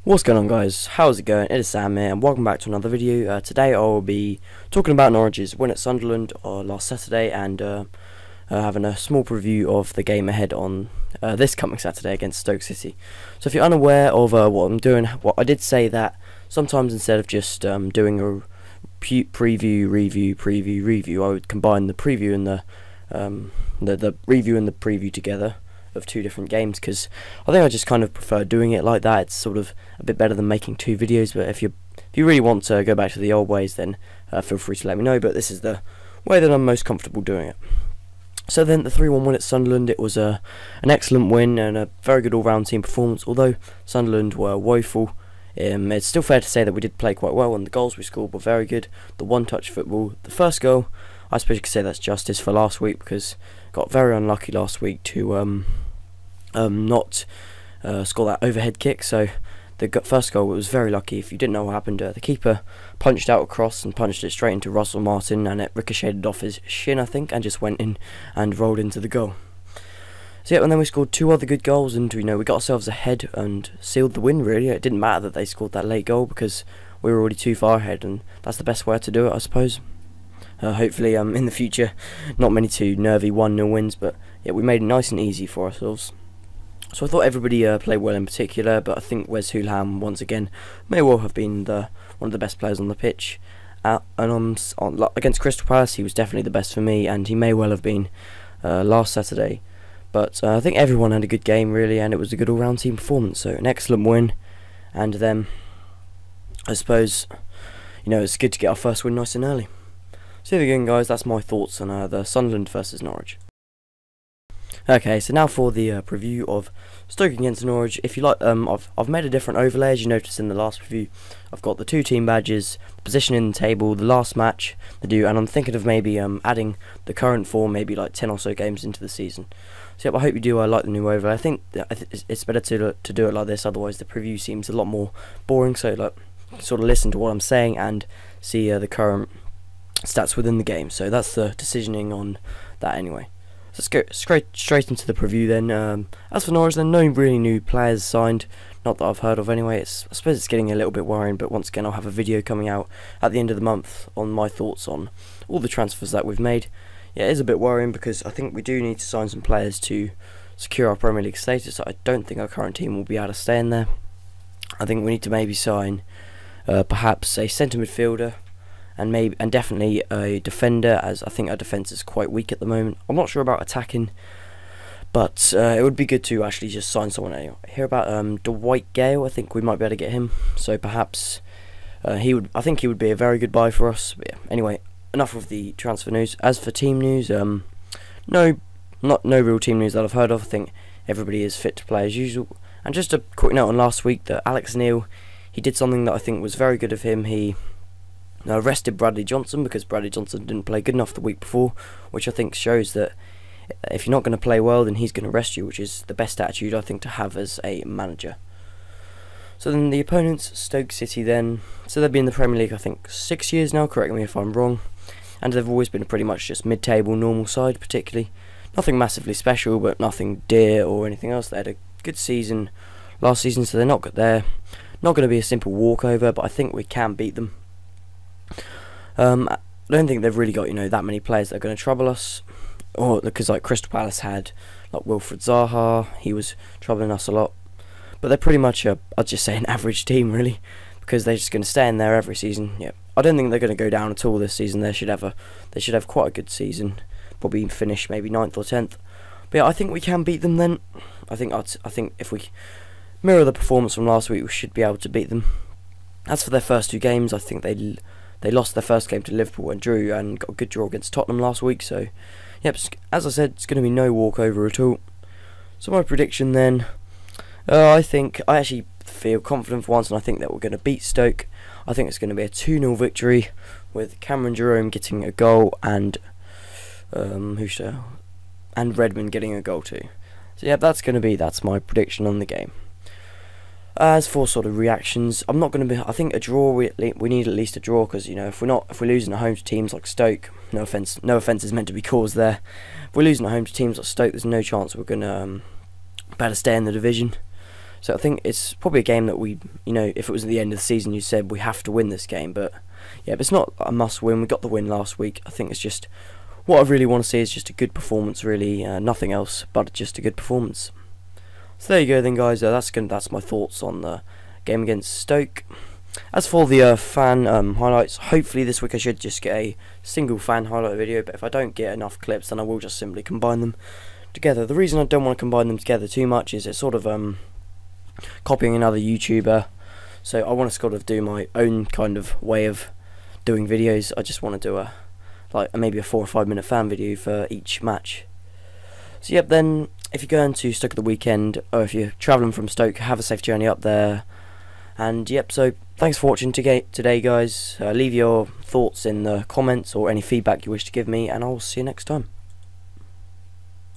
What's going on, guys? How's it going? It is Sam here and welcome back to another video. Today I will be talking about Norwich's win at Sunderland last Saturday and having a small preview of the game ahead on this coming Saturday against Stoke City. So if you're unaware of what I'm doing, I did say that sometimes instead of just doing a preview, review, I would combine the preview and the review and the preview together of two different games, because I think I just kind of prefer doing it like that. It's sort of a bit better than making two videos, but if you really want to go back to the old ways, then feel free to let me know, but this is the way that I'm most comfortable doing it. So then the 3-1 win at Sunderland, it was an excellent win and a very good all-round team performance. Although Sunderland were woeful, it's still fair to say that we did play quite well, and the goals we scored were very good. The one-touch football, the first goal, I suppose you could say that's justice for last week, because got very unlucky last week to not score that overhead kick. So the first goal was very lucky. If you didn't know what happened, the keeper punched out a cross and punched it straight into Russell Martin, and it ricocheted off his shin, I think, and just went in and rolled into the goal. So yeah, and then we scored two other good goals, and we got ourselves ahead and sealed the win. Really, it didn't matter that they scored that late goal because we were already too far ahead, and that's the best way to do it, I suppose. Hopefully in the future, not many too nervy 1-0 wins, but yeah, we made it nice and easy for ourselves. So I thought everybody played well in particular, but I think Wes Hoolham once again may well have been one of the best players on the pitch. Against Crystal Palace, he was definitely the best for me, and he may well have been last Saturday. But I think everyone had a good game really, and it was a good all-round team performance. So an excellent win, and then I suppose it's good to get our first win nice and early. So there you go, guys. That's my thoughts on the Sunderland versus Norwich. Okay, so now for the preview of Stoke against Norwich. If you like, I've made a different overlay, as you noticed in the last review. I've got the two team badges, position in the table, the last match they do, and I'm thinking of maybe adding the current form, maybe like 10 or so games into the season. So yeah, I hope you do like the new overlay. I think it's better to do it like this, otherwise the preview seems a lot more boring. So like, sort of listen to what I'm saying and see the current stats within the game. So that's the decisioning on that anyway. So let's go straight into the preview then. As for Norwich, then no really new players signed, not that I've heard of anyway. I suppose it's getting a little bit worrying, but once again I'll have a video coming out at the end of the month on my thoughts on all the transfers that we've made. Yeah, it is a bit worrying because I think we do need to sign some players to secure our Premier League status. I don't think our current team will be able to stay in there. I think we need to maybe sign perhaps a centre midfielder, and definitely a defender, as I think our defence is quite weak at the moment. I'm not sure about attacking, but it would be good to actually just sign someone. I hear about Dwight Gale. I think we might be able to get him. So perhaps I think he would be a very good buy for us. But yeah, anyway, enough of the transfer news. As for team news, no real team news that I've heard of. I think everybody is fit to play as usual. And just a quick note on last week, that Alex Neil, he did something that I think was very good of him. He arrested Bradley Johnson because Bradley Johnson didn't play good enough the week before, which I think shows that if you're not going to play well, then he's going to arrest you, which is the best attitude I think to have as a manager. So then the opponents, Stoke City then. So they've been in the Premier League I think 6 years now, correct me if I'm wrong, and they've always been pretty much just mid-table normal side, particularly. Nothing massively special, but nothing dear or anything else. They had a good season last season, so they're not going to be a simple walkover, but I think we can beat them. I don't think they've really got that many players that are going to trouble us, or because like Crystal Palace had like Wilfried Zaha, he was troubling us a lot. But they're pretty much I'd just say an average team really, because they're just going to stay in there every season. Yeah, I don't think they're going to go down at all this season. They should have quite a good season, probably finish maybe 9th or 10th. But yeah, I think we can beat them then. I think if we mirror the performance from last week, we should be able to beat them. As for their first two games, I think they lost their first game to Liverpool and drew, and got a good draw against Tottenham last week. So, yep, as I said, it's going to be no walkover at all. So my prediction then, I actually feel confident for once, and I think that we're going to beat Stoke. I think it's going to be a 2-0 victory, with Cameron Jerome getting a goal and Redmond getting a goal too. So yeah, that's my prediction on the game. As for sort of reactions, I'm not going to be. I think a draw. We need at least a draw, because if we're losing at home to teams like Stoke, no offense is meant to be caused there. If we're losing at home to teams like Stoke, there's no chance we're going to be able to stay in the division. So I think it's probably a game that we, if it was at the end of the season, you said we have to win this game. But yeah, but it's not a must win. We got the win last week. I think it's just what I really want to see is just a good performance, really, nothing else but just a good performance. So there you go, then, guys. That's my thoughts on the game against Stoke. As for the fan highlights, hopefully this week I should just get a single fan highlight video. But if I don't get enough clips, then I will just simply combine them together. The reason I don't want to combine them together too much is it's sort of copying another YouTuber, so I want to sort of do my own kind of way of doing videos. I just want to do maybe a 4 or 5 minute fan video for each match. So yep, then if you're going to Stoke at the weekend, or if you're travelling from Stoke, have a safe journey up there. And yep, so thanks for watching today, guys. Leave your thoughts in the comments or any feedback you wish to give me, and I'll see you next time.